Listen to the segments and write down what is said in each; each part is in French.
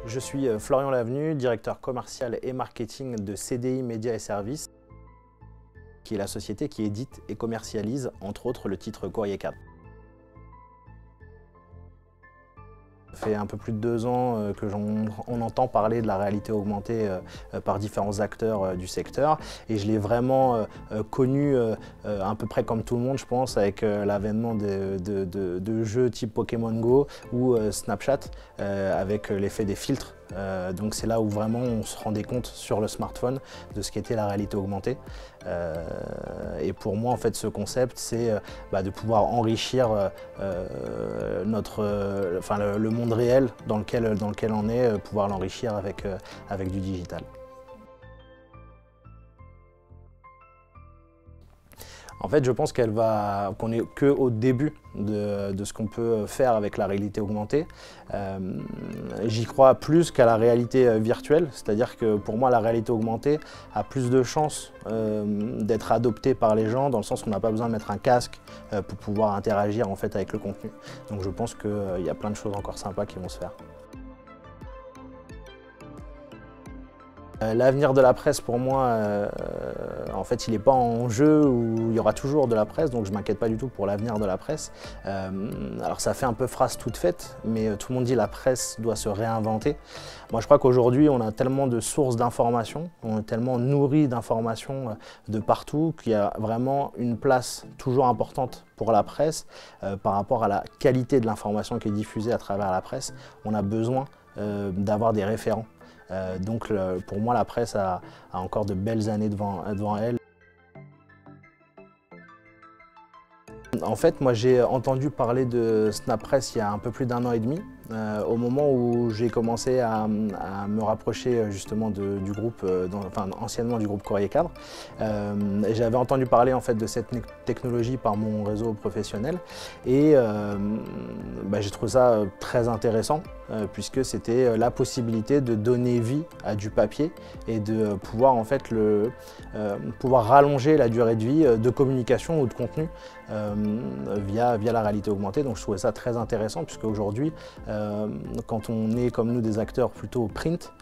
Je suis Florian Lavenu, directeur commercial et marketing de CDI Médias et Services, qui est la société qui édite et commercialise, entre autres, le titre Courrier Cadre. Ça fait un peu plus de 2 ans que on entend parler de la réalité augmentée par différents acteurs du secteur, et je l'ai vraiment connu à peu près comme tout le monde, je pense, avec l'avènement de jeux type Pokémon Go ou Snapchat avec l'effet des filtres. Donc c'est là où vraiment on se rendait compte sur le smartphone de ce qu'était la réalité augmentée. Et pour moi, en fait, ce concept, c'est de pouvoir enrichir le monde réel dans lequel on est, pouvoir l'enrichir avec du digital. En fait, je pense qu'on n'est qu'au début de ce qu'on peut faire avec la réalité augmentée. J'y crois plus qu'à la réalité virtuelle, c'est-à-dire que pour moi, la réalité augmentée a plus de chances d'être adoptée par les gens, dans le sens où on n'a pas besoin de mettre un casque pour pouvoir interagir en fait avec le contenu. Donc je pense qu'il y a plein de choses encore sympas qui vont se faire. L'avenir de la presse, pour moi, en fait, il n'est pas en jeu, où il y aura toujours de la presse, donc je ne m'inquiète pas du tout pour l'avenir de la presse. Alors ça fait un peu phrase toute faite, mais tout le monde dit que la presse doit se réinventer. Moi, je crois qu'aujourd'hui, on a tellement de sources d'informations, on est tellement nourri d'informations de partout, qu'il y a vraiment une place toujours importante pour la presse par rapport à la qualité de l'information qui est diffusée à travers la presse. On a besoin d'avoir des référents. Donc pour moi, la presse a encore de belles années devant elle. En fait, moi j'ai entendu parler de SnapPress il y a un peu plus d'1 an et demi, au moment où j'ai commencé à me rapprocher justement du groupe, anciennement du groupe Courrier Cadre. J'avais entendu parler en fait de cette technologie par mon réseau professionnel, et j'ai trouvé ça très intéressant, puisque c'était la possibilité de donner vie à du papier et de pouvoir en fait pouvoir rallonger la durée de vie de communication ou de contenu via la réalité augmentée. Donc je trouvais ça très intéressant, puisque aujourd'hui, quand on est comme nous des acteurs plutôt print,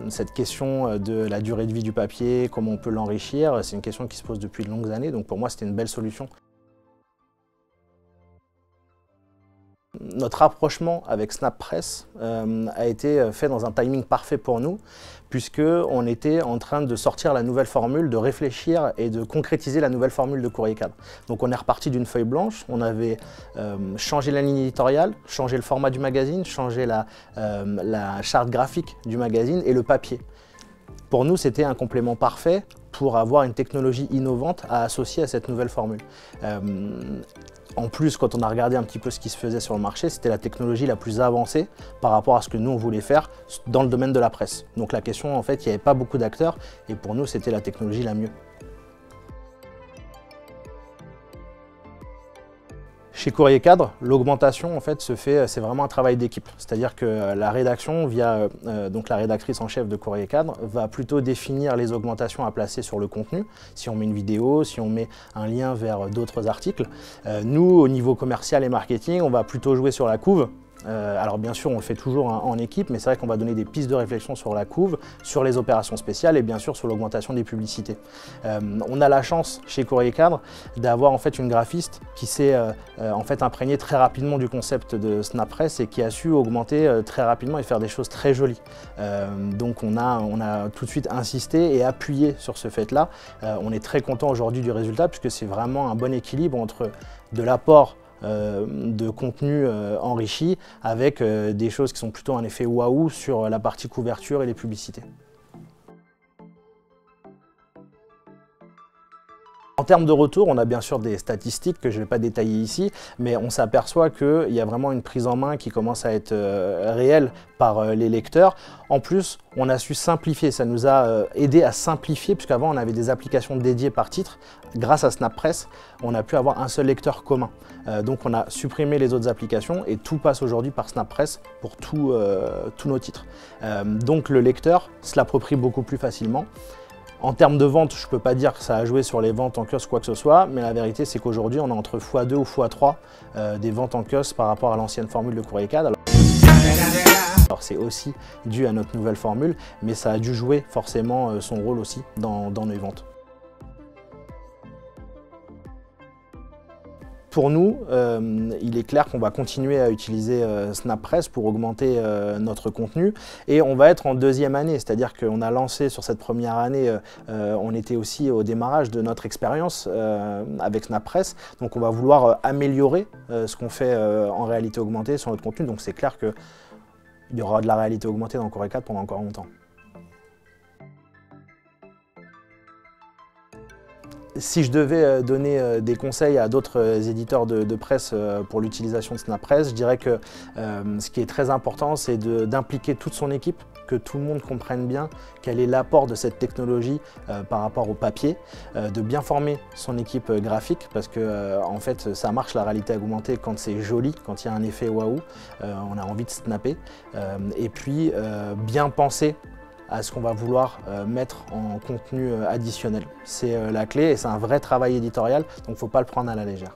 cette question de la durée de vie du papier, comment on peut l'enrichir, c'est une question qui se pose depuis de longues années. Donc pour moi, c'était une belle solution. Notre rapprochement avec SnapPress a été fait dans un timing parfait pour nous, puisqu'on était en train de sortir la nouvelle formule, de réfléchir et de concrétiser la nouvelle formule de Courrier Cadre. Donc on est reparti d'une feuille blanche, on avait changé la ligne éditoriale, changé le format du magazine, changé la charte graphique du magazine et le papier. Pour nous, c'était un complément parfait pour avoir une technologie innovante à associer à cette nouvelle formule. En plus, quand on a regardé un petit peu ce qui se faisait sur le marché, c'était la technologie la plus avancée par rapport à ce que nous on voulait faire dans le domaine de la presse. Donc la question, en fait, il n'y avait pas beaucoup d'acteurs, et pour nous, c'était la technologie la mieux. Chez Courrier Cadre, l'augmentation en fait se fait, c'est vraiment un travail d'équipe. C'est-à-dire que la rédaction, via donc la rédactrice en chef de Courrier Cadre, va plutôt définir les augmentations à placer sur le contenu, si on met une vidéo, si on met un lien vers d'autres articles. Nous, au niveau commercial et marketing, on va plutôt jouer sur la couve. Alors bien sûr, on le fait toujours en équipe, mais c'est vrai qu'on va donner des pistes de réflexion sur la couve, sur les opérations spéciales et bien sûr sur l'augmentation des publicités. On a la chance chez Courrier Cadre d'avoir en fait une graphiste qui s'est en fait imprégnée très rapidement du concept de SnapPress et qui a su augmenter très rapidement et faire des choses très jolies. Donc on a tout de suite insisté et appuyé sur ce fait-là. On est très content aujourd'hui du résultat, puisque c'est vraiment un bon équilibre entre de l'apport de contenu enrichi avec des choses qui sont plutôt un effet waouh sur la partie couverture et les publicités. En termes de retour, on a bien sûr des statistiques que je ne vais pas détailler ici, mais on s'aperçoit qu'il y a vraiment une prise en main qui commence à être réelle par les lecteurs. En plus, on a su simplifier, ça nous a aidé à simplifier, puisqu'avant on avait des applications dédiées par titre. Grâce à SnapPress, on a pu avoir un seul lecteur commun. Donc on a supprimé les autres applications et tout passe aujourd'hui par SnapPress pour tous nos titres. Donc le lecteur se l'approprie beaucoup plus facilement. En termes de vente, je ne peux pas dire que ça a joué sur les ventes en kiosque quoi que ce soit, mais la vérité c'est qu'aujourd'hui on est entre x2 ou x3 des ventes en kiosque par rapport à l'ancienne formule de Courrier Cadre. Alors c'est aussi dû à notre nouvelle formule, mais ça a dû jouer forcément son rôle aussi dans nos ventes. Pour nous, il est clair qu'on va continuer à utiliser SnapPress pour augmenter notre contenu et on va être en deuxième année, c'est-à-dire qu'on a lancé sur cette première année, on était aussi au démarrage de notre expérience avec SnapPress, donc on va vouloir améliorer ce qu'on fait en réalité augmentée sur notre contenu, donc c'est clair qu'il y aura de la réalité augmentée dans Corée 4 pendant encore longtemps. Si je devais donner des conseils à d'autres éditeurs de presse pour l'utilisation de SnapPress, je dirais que ce qui est très important, c'est d'impliquer toute son équipe, que tout le monde comprenne bien quel est l'apport de cette technologie par rapport au papier, de bien former son équipe graphique, parce que en fait, ça marche la réalité augmentée quand c'est joli, quand il y a un effet waouh, on a envie de snapper, et puis bien penser à ce qu'on va vouloir mettre en contenu additionnel. C'est la clé et c'est un vrai travail éditorial, donc il ne faut pas le prendre à la légère.